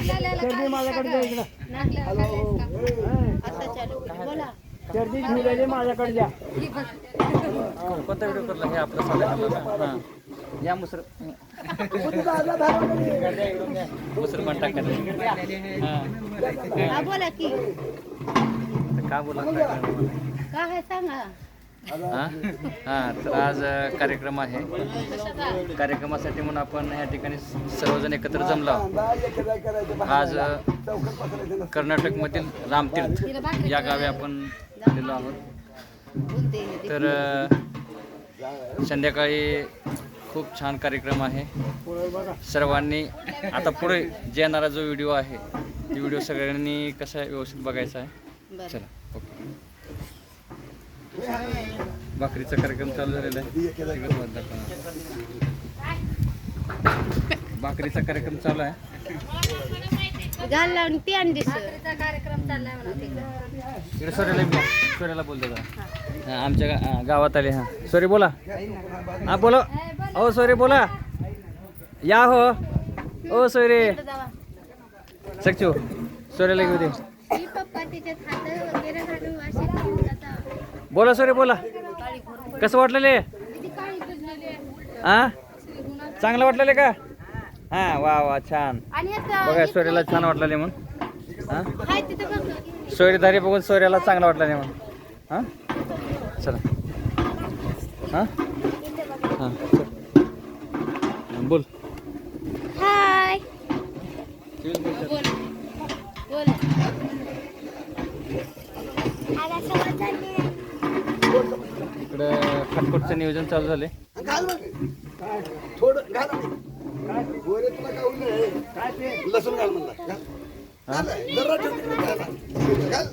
चर्दी माझ्याकडे द्या इकडं. आता चालू बोला. चर्दी झुलेली माझ्याकडे द्या. कोणता व्हिडिओ करला हे आपलं साधं हां या मुसलमान टाकायला हा बोला की का बोला काय आहे सांगा. हां तर आज कार्यक्रम आहे. कार्यक्रमासाठी म्हणून आपण ह्या ठिकाणी सर्वजण एकत्र जमलो आहोत. आज कर्नाटकमधील रामतीर्थ या गावी आपण आलेलो आहोत. तर संध्याकाळी खूप छान कार्यक्रम आहे. सर्वांनी आता पुढे जे येणारा जो व्हिडिओ आहे ती व्हिडिओ सगळ्यांनी कसा व्यवस्थित बघायचा आहे. चला ओके. भाकरीचा कार्यक्रम चालू झालेला आहे. भाकरीचा कार्यक्रम चालू आहे. घाल लावून ती अंडी कार्यक्रम चाललाय म्हणा इकडे सोऱ्याला बोलतो का आमच्या गावात आले. हां सॉरी बोला. हां बोला. हो सॉरी बोला. या हो ओ सोयरे सच्चू सोऱ्याला घेऊ दे. पप्पा त्याच्यात हात वगैरे घालून असे बोला सोरे बोला. कसं वाटलेले हां चांगलं वाटलेले का. हां वा वा छान. बघा सोयऱ्याला छान वाटलेले म्हणून. हां सोयरीधारी बघून सोयऱ्याला चांगला वाटला नाही म्हणून. हां चला हां हां बोल. हाय इकडं खटखटचं नियोजन चालू झाले. थोडं घाल गोरे तुला काय लसूण घाल म्हणला घाल जरा ठेव घाल